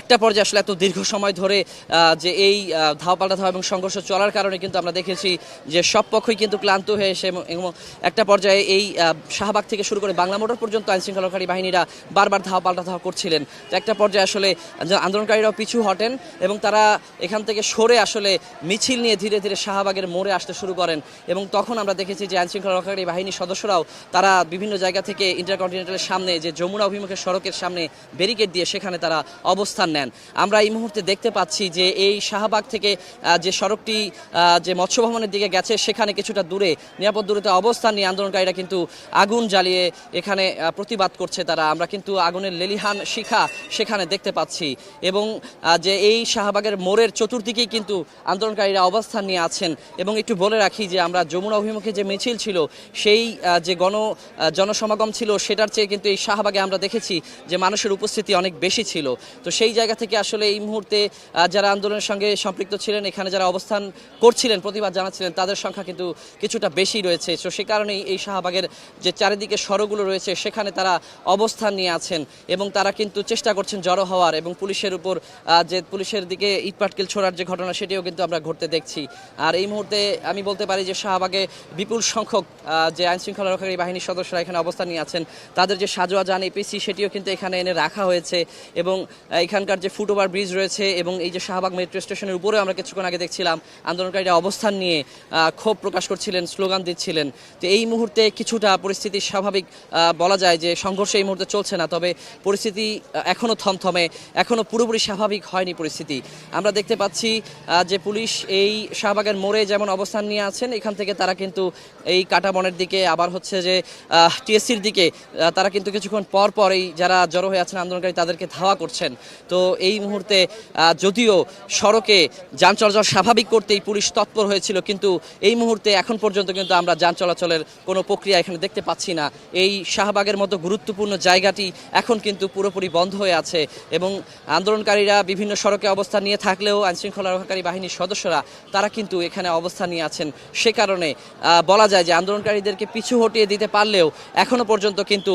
একটা পর্যায়ে আসলে এত দীর্ঘ সময় ধরে যে এই ধাওয়া পাল্টা ধাওয়া এবং সংঘর্ষ চলার কারণে কিন্তু আমরা দেখেছি যে সব পক্ষই কিন্তু ক্লান্ত হয়ে এসে এবং একটা পর্যায়ে এই শাহবাগ থেকে শুরু করে বাংলা মোটর পর্যন্ত আইনশৃঙ্খলাকারী বাহিনীরা বারবার ধাওয়া পাল্টা ধাওয়া করছিলেন। তো একটা পর্যায়ে আসলে আন্দোলনকারীরাও পিছু হটেন এবং তারা এখান থেকে সরে আসলে মিছিল নিয়ে ধীরে ধীরে শাহবাগের মোড়ে আসতে শুরু করেন এবং তখন আমরা দেখেছি যে আইনশৃঙ্খলাকারী বাহিনীর সদস্যরাও তারা বিভিন্ন জায়গা থেকে ইন্টারকন্টিনেন্টালের সামনে যে যমুনা অভিমুখে সড়কের সামনে ব্যারিকেড দিয়ে সেখানে তারা অবস্থান নেন। আমরা এই মুহূর্তে দেখতে পাচ্ছি যে এই শাহবাগ থেকে যে সড়কটি যে মৎস্য ভবনের দিকে গেছে সেখানে কিছুটা দূরে নিরাপদ দূরত্বে অবস্থান নিয়ে আন্দোলনকারীরা কিন্তু আগুন জ্বালিয়ে এখানে প্রতিবাদ করছে। তারা আমরা কিন্তু আগুনের লেলিহান শিখা সেখানে দেখতে পাচ্ছি এবং যে এই শাহবাগের মোড়ের চতুর্দিকেই কিন্তু আন্দোলনকারীরা অবস্থান নিয়ে আছেন। এবং একটু বলে রাখি যে আমরা যমুনা অভিমুখে যে মিছিল ছিল সেই যে জনসমাগম ছিল সেটার চেয়ে কিন্তু এই শাহবাগে আমরা দেখেছি যে মানুষের উপস্থিতি অনেক বেশি ছিল। তো সেই জায়গা থেকে আসলে এই মুহূর্তে যারা আন্দোলনের সঙ্গে সম্পৃক্ত ছিলেন, এখানে যারা অবস্থান করছিলেন, প্রতিবাদ জানাচ্ছিলেন, তাদের সংখ্যা কিন্তু কিছুটা বেশি রয়েছে। তো সে কারণেই এই শাহবাগের যে চারিদিকে সড়কগুলো রয়েছে সেখানে তারা অবস্থান নিয়ে আছেন এবং তারা কিন্তু চেষ্টা করছেন জড়ো হওয়ার এবং পুলিশের উপর যে পুলিশের দিকে ইটপাটকেল ছোড়ার যে ঘটনা সেটিও কিন্তু আমরা ঘটতে দেখছি। আর এই মুহূর্তে আমি বলতে পারি যে শাহবাগে বিপুল সংখ্যক যে আইনশৃঙ্খলা রক্ষাকারী বাহিনীর সদস্যরা এখানে অবস্থান নিয়ে আছেন, তাদের যে সাজোয়া যান এপিসি সেটিও কিন্তু এখানে এনে রাখা হয়েছে এবং এখানকার যে ফুটওভার ব্রিজ রয়েছে এবং এই যে শাহবাগ মেট্রো স্টেশনের উপরেও আমরা কিছুক্ষণ আগে দেখছিলাম আন্দোলনকারীরা অবস্থান নিয়ে ক্ষোভ প্রকাশ করছিলেন, স্লোগান দিচ্ছিলেন। তো এই মুহূর্তে কিছুটা পরিস্থিতি স্বাভাবিক বলা যায় যে সংঘর্ষ এই মুহূর্তে চলছে না, তবে পরিস্থিতি এখনও থমথমে, এখনও পুরোপুরি স্বাভাবিক হয়নি পরিস্থিতি। আমরা দেখতে পাচ্ছি যে পুলিশ এই শাহবাগের মোড়ে যেমন অবস্থান নিয়ে আছেন, এখান থেকে তারা কিন্তু এই কাঁটাবনের দিকে আবার হচ্ছে যে টিএসসির দিকে তারা কিন্তু কিছুক্ষণ পর পর এই যারা জড়ো হয়ে আছেন আন্দোলনকারী তাদেরকে ধাওয়া করছেন। তো এই মুহূর্তে যদিও সড়কে যান চলাচল স্বাভাবিক করতেই পুলিশ তৎপর হয়েছিল, কিন্তু এই মুহূর্তে এখন পর্যন্ত কিন্তু আমরা যান চলাচলের কোনো প্রক্রিয়া এখানে দেখতে পাচ্ছি না। এই শাহবাগের মতো গুরুত্বপূর্ণ জায়গাটি এখন কিন্তু পুরোপুরি বন্ধ হয়ে আছে এবং আন্দোলনকারীরা বিভিন্ন সড়কে অবস্থান নিয়ে থাকলেও আইনশৃঙ্খলা রক্ষাকারী বাহিনীর সদস্যরা তারা কিন্তু এখানে অবস্থান নিয়ে আছেন। সে কারণে বলা যায় যে আন্দোলনকারীদেরকে পিছু হটিয়ে দিতে পারলেও এখনো পর্যন্ত কিন্তু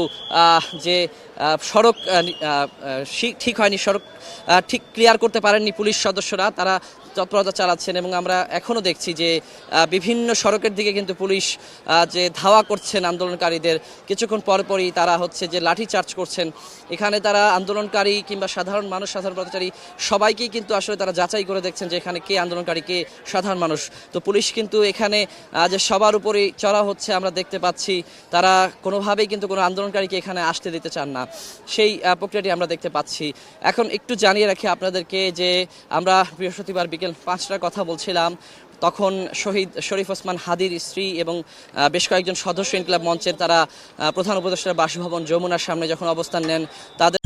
যে সড়ক ঠিক হয়নি, সড়ক ঠিক ক্লিয়ার করতে পারেননি পুলিশ সদস্যরা, তারা তৎপরতা চালাচ্ছেন এবং আমরা এখনও দেখছি যে বিভিন্ন সড়কের দিকে কিন্তু পুলিশ যে ধাওয়া করছেন আন্দোলনকারীদের, কিছুক্ষণ পরপরই তারা হচ্ছে যে লাঠি চার্জ করছেন। এখানে তারা আন্দোলনকারী কিংবা সাধারণ মানুষ, সাধারণ পথচারী সবাইকেই কিন্তু আসলে তারা যাচাই করে দেখছেন যে এখানে কে আন্দোলনকারী, কে সাধারণ মানুষ। তো পুলিশ কিন্তু এখানে যে সবার উপরেই চড়া হচ্ছে আমরা দেখতে পাচ্ছি, তারা কোনোভাবেই কিন্তু কোনো আন্দোলনকারীকে এখানে আসতে দিতে চান না, সেই প্রক্রিয়াটি আমরা দেখতে পাচ্ছি। এখন একটু জানিয়ে রাখি আপনাদেরকে যে আমরা বৃহস্পতিবার বিকেল 5টার কথা বলছিলাম, তখন শহীদ শরীফ ওসমান হাদির স্ত্রী এবং বেশ কয়েকজন সদস্য ইনকিলাব মঞ্চের তারা প্রধান উপদেষ্টার বাসভবন যমুনার সামনে যখন অবস্থান নেন, তাদের